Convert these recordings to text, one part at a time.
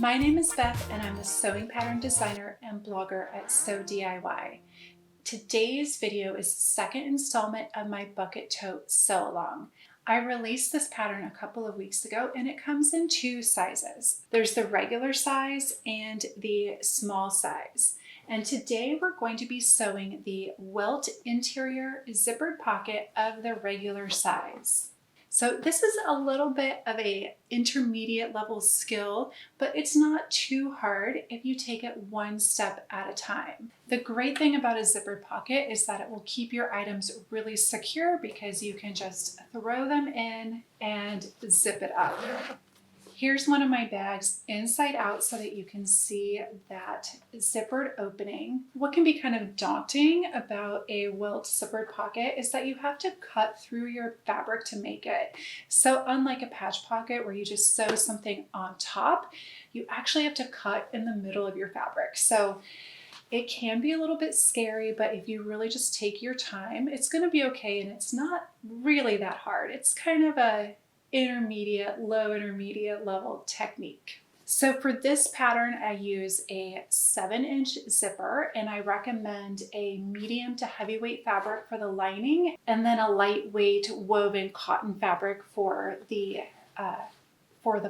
My name is Beth and I'm a sewing pattern designer and blogger at Sew DIY. Today's video is the second installment of my Bucket Tote sew along. I released this pattern a couple of weeks ago and it comes in two sizes. There's the regular size and the small size. And today we're going to be sewing the welt interior zippered pocket of the regular size. So this is a little bit of a intermediate level skill, but it's not too hard if you take it one step at a time. The great thing about a zippered pocket is that it will keep your items really secure because you can just throw them in and zip it up. Here's one of my bags inside out so that you can see that zippered opening. What can be kind of daunting about a welt zippered pocket is that you have to cut through your fabric to make it. So unlike a patch pocket where you just sew something on top, you actually have to cut in the middle of your fabric. So it can be a little bit scary, but if you really just take your time, it's going to be okay. And it's not really that hard. It's kind of a low intermediate level technique. So for this pattern, I use a 7-inch zipper and I recommend a medium to heavyweight fabric for the lining and then a lightweight woven cotton fabric for the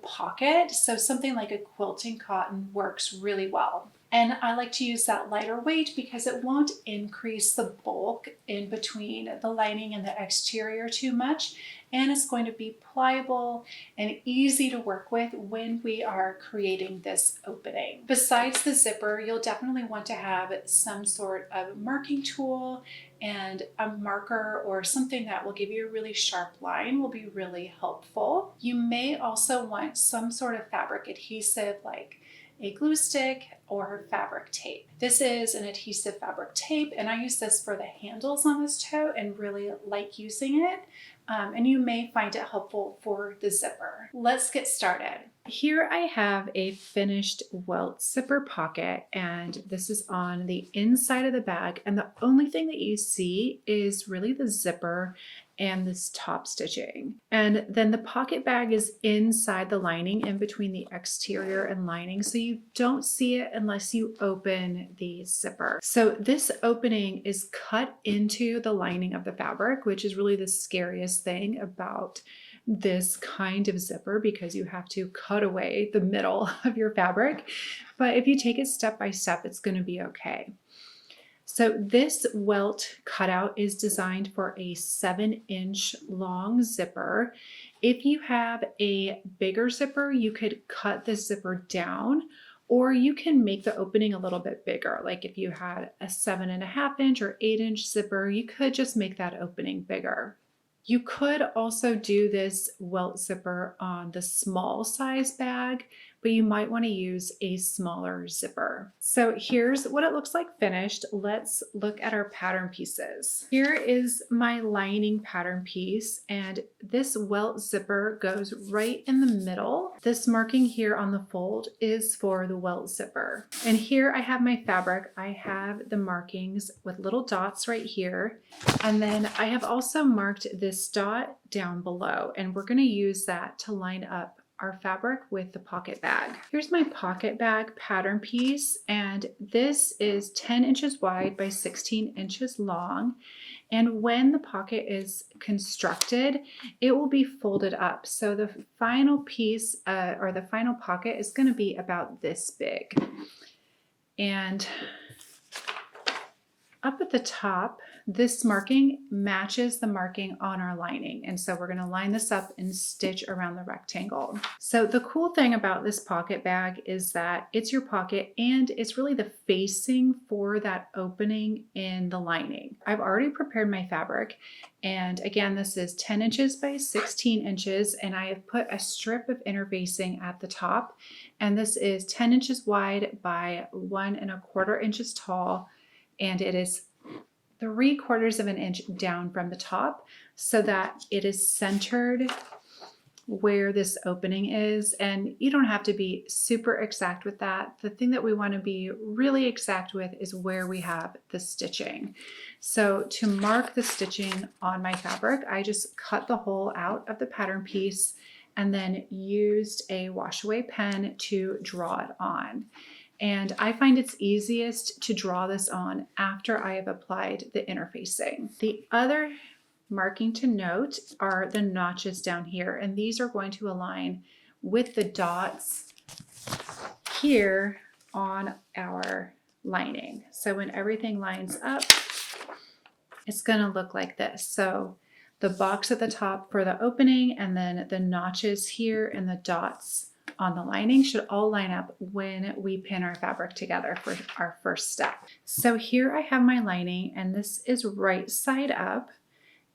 pocket. So something like a quilting cotton works really well. And I like to use that lighter weight because it won't increase the bulk in between the lining and the exterior too much. And it's going to be pliable and easy to work with when we are creating this opening. Besides the zipper, you'll definitely want to have some sort of marking tool, and a marker or something that will give you a really sharp line will be really helpful. You may also want some sort of fabric adhesive like a glue stick or fabric tape. This is an adhesive fabric tape and I use this for the handles on this tote and really like using it. And you may find it helpful for the zipper. Let's get started. Here I have a finished welt zipper pocket and this is on the inside of the bag, and the only thing that you see is really the zipper and this top stitching. And then the pocket bag is inside the lining in between the exterior and lining, so you don't see it unless you open the zipper. So this opening is cut into the lining of the fabric, which is really the scariest thing about this kind of zipper because you have to cut away the middle of your fabric. But if you take it step by step, it's going to be okay. So this welt cutout is designed for a 7-inch long zipper. If you have a bigger zipper, you could cut the zipper down, or you can make the opening a little bit bigger. Like if you had a 7.5-inch or 8-inch zipper, you could just make that opening bigger. You could also do this welt zipper on the small size bag, but you might want to use a smaller zipper. So here's what it looks like finished. Let's look at our pattern pieces. Here is my lining pattern piece, and this welt zipper goes right in the middle. This marking here on the fold is for the welt zipper. And here I have my fabric. I have the markings with little dots right here. And then I have also marked this dot down below, and we're going to use that to line up our fabric with the pocket bag. Here's my pocket bag pattern piece, and this is 10 inches wide by 16 inches long. And when the pocket is constructed, it will be folded up. So the final piece or the final pocket is going to be about this big. And up at the top, this marking matches the marking on our lining. And so we're going to line this up and stitch around the rectangle. So the cool thing about this pocket bag is that it's your pocket and it's really the facing for that opening in the lining. I've already prepared my fabric. And again, this is 10 inches by 16 inches. And I have put a strip of interfacing at the top. And this is 10 inches wide by 1¼ inches tall. And it is 3/4 of an inch down from the top so that it is centered where this opening is. And you don't have to be super exact with that. The thing that we want to be really exact with is where we have the stitching. So to mark the stitching on my fabric, I just cut the hole out of the pattern piece and then used a wash away pen to draw it on. And I find it's easiest to draw this on after I have applied the interfacing. The other marking to note are the notches down here, and these are going to align with the dots here on our lining. So when everything lines up, it's going to look like this. So the box at the top for the opening, and then the notches here and the dots on the lining should all line up when we pin our fabric together for our first step. So here I have my lining, and this is right side up.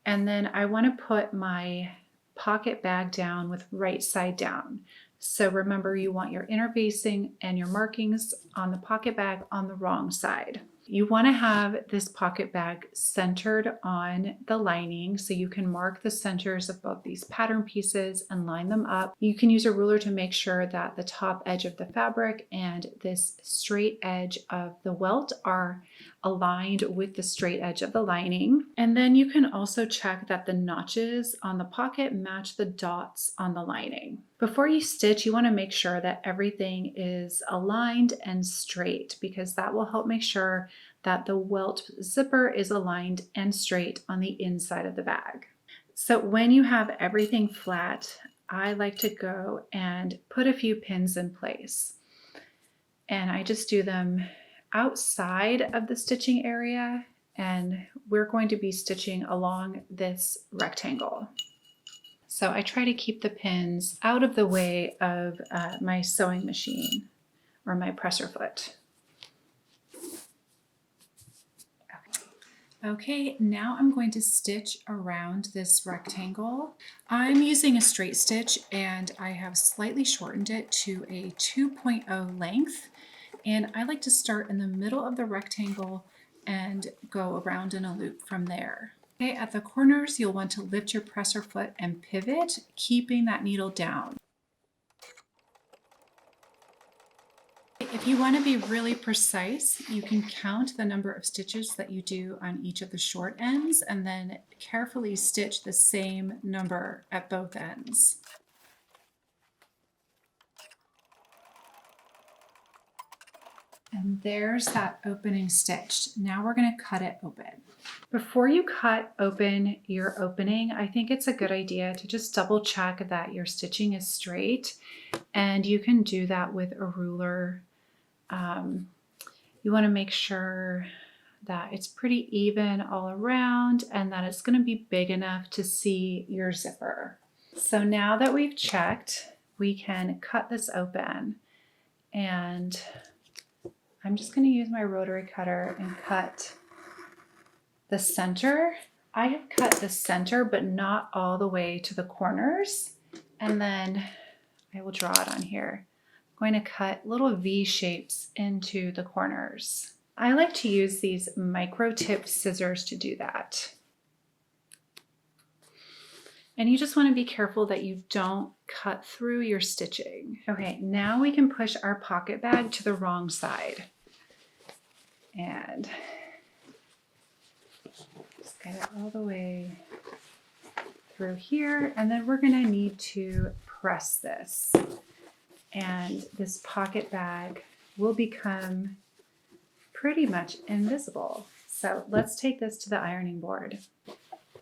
And then I want to put my pocket bag down with right side down. So remember, you want your interfacing and your markings on the pocket bag on the wrong side. You want to have this pocket bag centered on the lining, so you can mark the centers of both these pattern pieces and line them up. You can use a ruler to make sure that the top edge of the fabric and this straight edge of the welt are aligned with the straight edge of the lining. And then you can also check that the notches on the pocket match the dots on the lining. Before you stitch, you want to make sure that everything is aligned and straight, because that will help make sure that the welt zipper is aligned and straight on the inside of the bag. So when you have everything flat, I like to go and put a few pins in place. And I just do them outside of the stitching area, and we're going to be stitching along this rectangle. So I try to keep the pins out of the way of my sewing machine or my presser foot. Okay, now I'm going to stitch around this rectangle. I'm using a straight stitch, and I have slightly shortened it to a 2.0 length. And I like to start in the middle of the rectangle and go around in a loop from there. Okay, at the corners, you'll want to lift your presser foot and pivot, keeping that needle down. If you want to be really precise, you can count the number of stitches that you do on each of the short ends, and then carefully stitch the same number at both ends. And there's that opening stitched. Now we're going to cut it open. Before you cut open your opening, I think it's a good idea to just double check that your stitching is straight, and you can do that with a ruler. You want to make sure that it's pretty even all around and that it's going to be big enough to see your zipper. So now that we've checked, we can cut this open, and I'm just going to use my rotary cutter and cut the center. I have cut the center, but not all the way to the corners. And then I will draw it on here. I'm going to cut little V shapes into the corners. I like to use these micro tip scissors to do that. And you just want to be careful that you don't cut through your stitching. Okay, now we can push our pocket bag to the wrong side. And just get it all the way through here. And then we're going to need to press this. And this pocket bag will become pretty much invisible. So let's take this to the ironing board.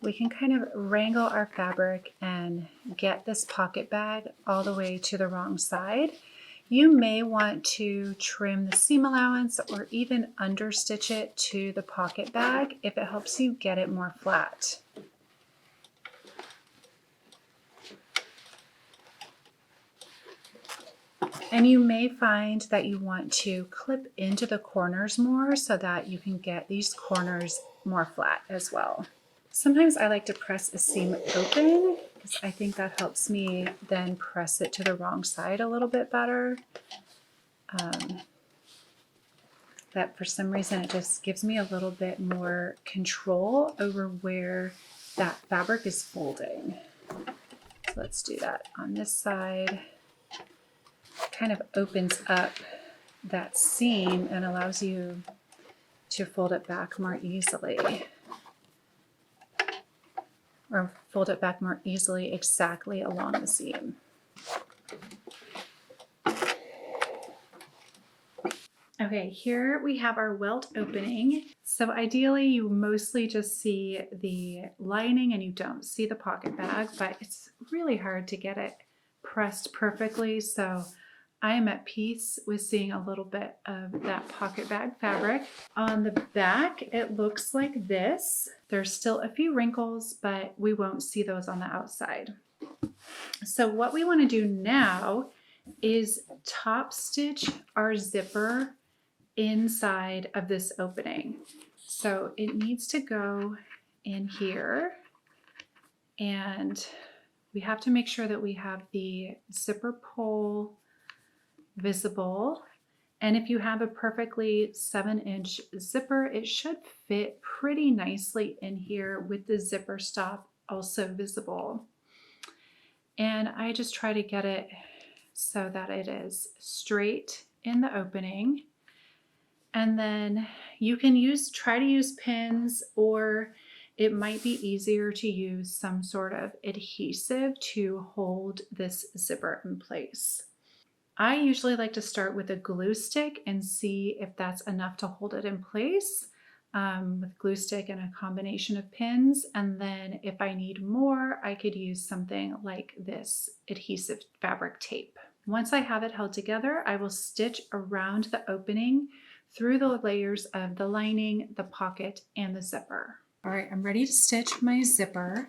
We can kind of wrangle our fabric and get this pocket bag all the way to the wrong side. You may want to trim the seam allowance or even understitch it to the pocket bag if it helps you get it more flat. And you may find that you want to clip into the corners more so that you can get these corners more flat as well. Sometimes I like to press a seam open because I think that helps me then press it to the wrong side a little bit better. That for some reason it just gives me a little bit more control over where that fabric is folding. So let's do that on this side. Kind of opens up that seam and allows you to fold it back more easily, or fold it back more easily exactly along the seam. Okay, here we have our welt opening. So ideally you mostly just see the lining and you don't see the pocket bag, but it's really hard to get it pressed perfectly. So I am at peace with seeing a little bit of that pocket bag fabric. On the back, it looks like this. There's still a few wrinkles, but we won't see those on the outside. So what we want to do now is top stitch our zipper inside of this opening. So it needs to go in here, and we have to make sure that we have the zipper pull visible. And if you have a perfectly 7-inch zipper, it should fit pretty nicely in here with the zipper stop also visible. And I just try to get it so that it is straight in the opening. And then you can try to use pins, or it might be easier to use some sort of adhesive to hold this zipper in place. I usually like to start with a glue stick and see if that's enough to hold it in place with glue stick and a combination of pins. And then if I need more, I could use something like this adhesive fabric tape. Once I have it held together, I will stitch around the opening through the layers of the lining, the pocket, and the zipper. All right, I'm ready to stitch my zipper.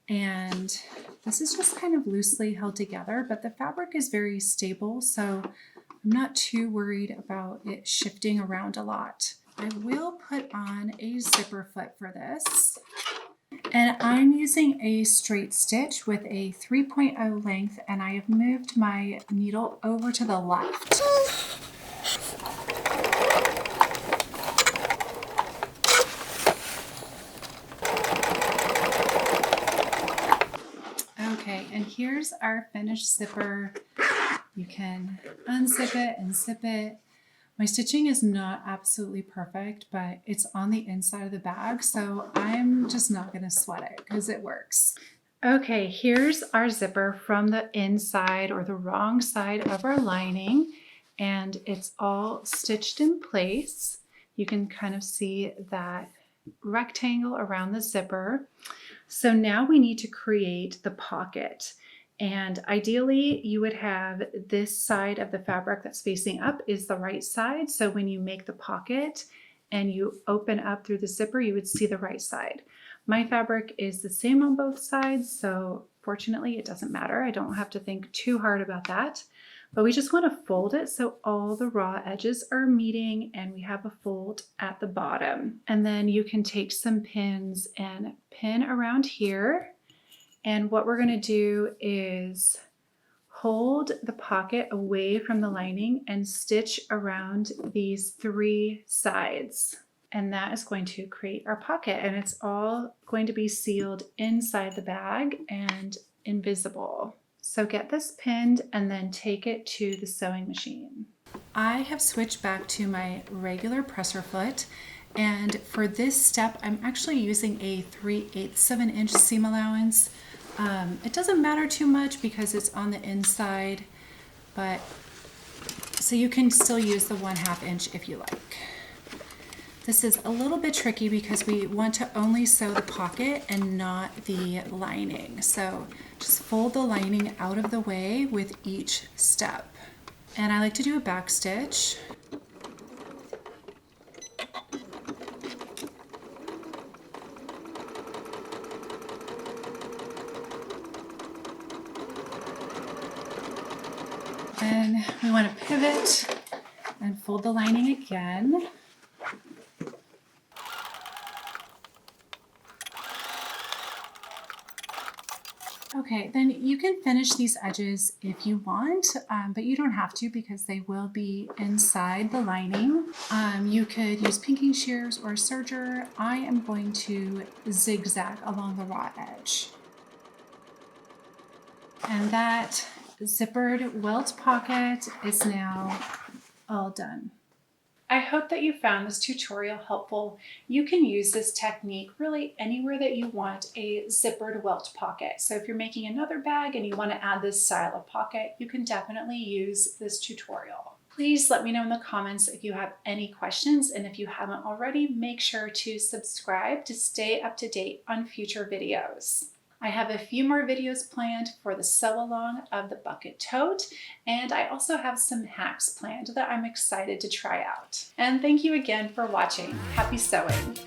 And this is just kind of loosely held together, but the fabric is very stable, so I'm not too worried about it shifting around a lot. I will put on a zipper foot for this. And I'm using a straight stitch with a 3.0 length, and I have moved my needle over to the left. Okay, and here's our finished zipper. You can unzip it and zip it. My stitching is not absolutely perfect, but it's on the inside of the bag, so I'm just not going to sweat it because it works. Okay, here's our zipper from the inside or the wrong side of our lining, and it's all stitched in place. You can kind of see that rectangle around the zipper. So now we need to create the pocket. And ideally you would have this side of the fabric that's facing up is the right side. So when you make the pocket and you open up through the zipper, you would see the right side. My fabric is the same on both sides, so fortunately it doesn't matter. I don't have to think too hard about that. But we just want to fold it so all the raw edges are meeting and we have a fold at the bottom. And then you can take some pins and pin around here. And what we're going to do is hold the pocket away from the lining and stitch around these 3 sides. And that is going to create our pocket, and it's all going to be sealed inside the bag and invisible. So get this pinned and then take it to the sewing machine. I have switched back to my regular presser foot, and for this step I'm actually using a 3/8 of an inch seam allowance. It doesn't matter too much because it's on the inside, but so you can still use the 1/2 inch if you like. This is a little bit tricky because we want to only sew the pocket and not the lining. So just fold the lining out of the way with each step. And I like to do a back stitch. Then we want to pivot and fold the lining again. Okay, then you can finish these edges if you want, but you don't have to because they will be inside the lining. You could use pinking shears or a serger. I am going to zigzag along the raw edge. And that zippered welt pocket is now all done. I hope that you found this tutorial helpful. You can use this technique really anywhere that you want a zippered welt pocket. So if you're making another bag and you want to add this style of pocket, you can definitely use this tutorial. Please let me know in the comments if you have any questions, and if you haven't already, make sure to subscribe to stay up to date on future videos. I have a few more videos planned for the sew along of the Bucket Tote, and I also have some hacks planned that I'm excited to try out. And thank you again for watching. Happy sewing!